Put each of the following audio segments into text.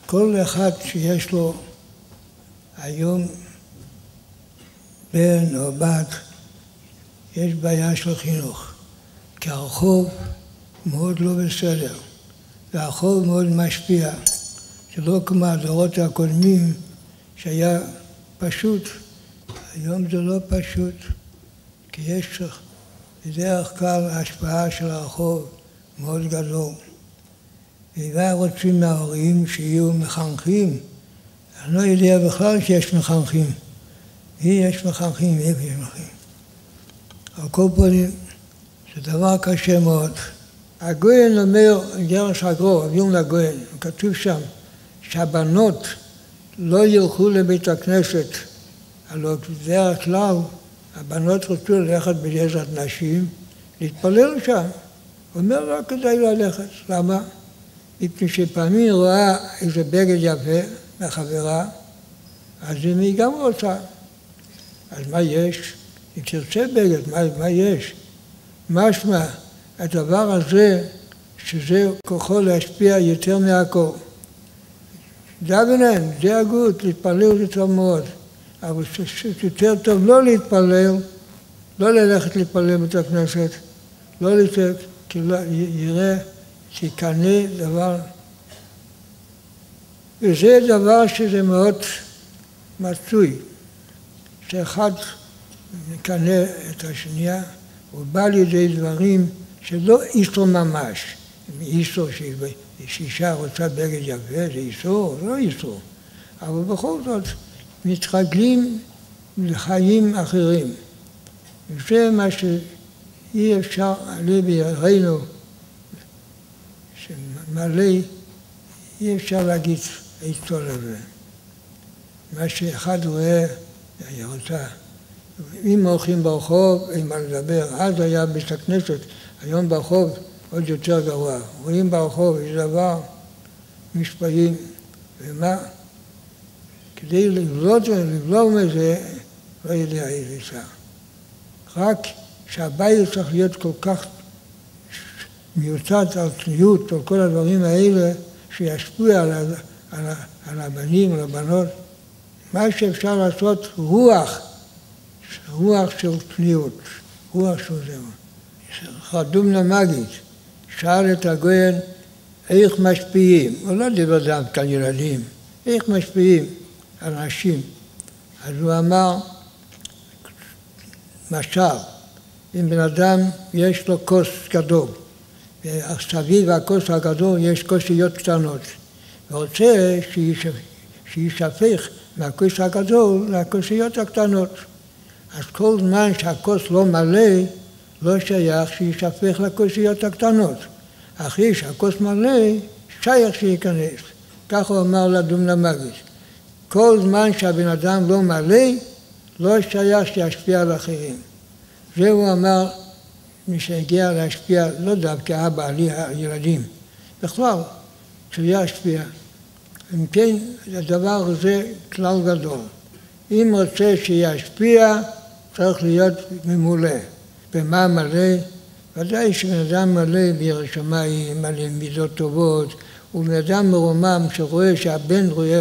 כל אחד שיש לו היום בן או בת, יש בעיה של חינוך. כי הרחוב מאוד לא בסדר, והרחוב מאוד משפיע. זה לא כמו הדורות הקודמים שהיה פשוט, היום זה לא פשוט, כי יש בדרך כלל ההשפעה של הרחוב מאוד גדול. ואם רוצים מההורים שיהיו מחנכים, אני לא יודע בכלל שיש מחנכים. יש מחנכים, איפה יש מחנכים. על כל פנים, זה דבר קשה מאוד. הגויין אומר, גרש הגרו, אביון לגויין, כתוב שם, שהבנות לא ילכו לבית הכנסת, הלוא בדרך כלל הבנות רצו ללכת בעזרת נשים, להתפלל שם. הוא אומר, לא כדאי ללכת. למה? מפני שפעמים רואה איזה בגד יפה מהחברה, אז היא גם רוצה. אז מה יש? אם תרצה בגד, מה יש? משמע, הדבר הזה, שזה כוחו להשפיע יותר מהכל. דבנן, זה הגות, להתפלל זה טוב מאוד. אבל יותר טוב לא להתפלל, לא ללכת להתפלל בית הכנסת, לא לתת, כי לא, יראה שיקנה דבר. וזה דבר שזה מאוד מצוי, שאחד מקנה את השנייה, הוא בא לידי דברים שלא איסור ממש. איסור שאישה רוצה בגד יפה, זה איסור, לא איסור. אבל בכל זאת מתרגלים לחיים אחרים. וזה מה שאי אפשר עלי בידינו, שמלא, אי אפשר להגיד איתו לזה. מה שאחד רואה, היא רוצה. אם הולכים ברחוב, אין מה לדבר. אז היה בית הכנסת, היום ברחוב עוד יותר גרוע. רואים ברחוב, יש דבר משפעים, ומה? כדי לבלום מזה, לא יודע איזה שעה. רק שהבית צריך להיות כל כך מיוצד על צניעות, על כל הדברים האלה, שישפיע על הבנים, על הבנות. מה שאפשר לעשות, רוח של צניעות, רוח של זה. חדומנה מגיד, שאל את הגויין, איך משפיעים? הוא לא דיבר דווקא על ילדים, איך משפיעים על נשים? אז הוא אמר, משל, אם בן אדם יש לו כוס גדול, וסביב הכוס הגדול יש כוסיות קטנות, ורוצה שישפך מהכוס הגדול לכוסיות הקטנות. אז כל זמן שהכוס לא מלא, לא שייך שישפך לכוסיות הקטנות. אחרי שהכוס מלא, שייך שייכנס. כך הוא אמר לדומנה מגיד. כל זמן שהבן אדם לא מלא, לא שייך שישפיע על אחרים. זה הוא אמר, מי שהגיע להשפיע, לא דווקא אבא על הילדים. בכלל, שישפיע. אם כן, הדבר הזה כלל גדול. אם רוצה שישפיע, צריך להיות ממולא. במה מלא? ודאי שבן אדם מלא ביראת שמיים, מלא מידות טובות, ובן אדם מרומם שרואה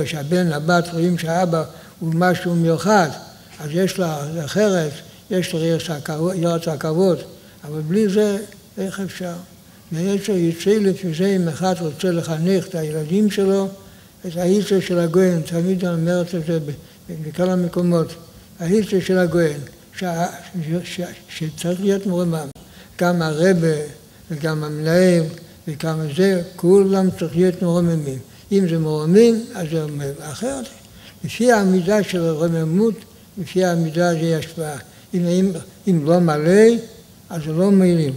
שהבן, הבת רואים שהאבא הוא משהו מיוחד, אז יש לה אחרת, יש לה יראת הכבוד, אבל בלי זה, איך אפשר? ויש לו יצא לפי זה, אם אחד רוצה לחנך את הילדים שלו, את ההיצע של הגויין, תמיד אני אומרת את זה בכל המקומות, ההיצע של הגויין, שצריך להיות מרומם. גם הרבה וגם המנהל וגם זה, כולם צריך להיות מרוממים. אם זה מרוממים, אז זה אחרת. לפי העמידה של הרוממות, לפי העמידה זה השפעה. אם לא מלא, אז זה לא מועילים.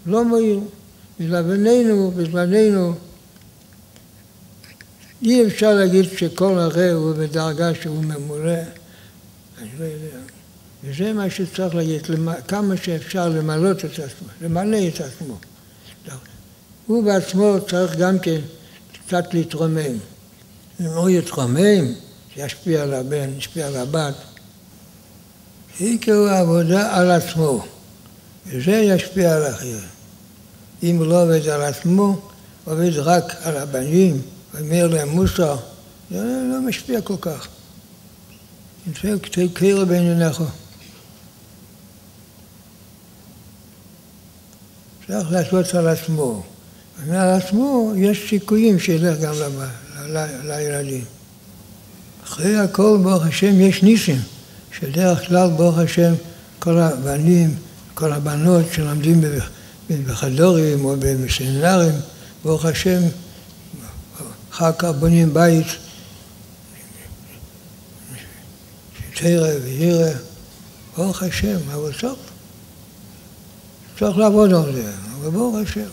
לא מועיל. בזמננו, אי אפשר להגיד שכל הרי הוא בדרגה שהוא ממולא. אני לא יודע. וזה מה שצריך להגיד, כמה שאפשר למלא את עצמו. הוא בעצמו צריך גם כן קצת להתרומם. אם הוא יתרומם, שישפיע על הבן, ישפיע על הבת. עיקר העבודה על עצמו, וזה ישפיע על אחרים. אם הוא לא עובד על עצמו, עובד רק על הבנים, ואומר להם מוסר, זה לא משפיע כל כך. תכיר בעיניך. צריך לעשות על עצמו. ועל עצמו יש סיכויים שילך גם לילדים. אחרי הכל, ברוך השם, יש ניסים, שדרך כלל, ברוך השם, כל הבנים, כל הבנות שלמדים בחדורים או בסמינרים, ברוך השם, אחר כך בונים בית, תרא וירא, ברוך השם, אבל צריך לעבוד על זה, אבל ברוך השם.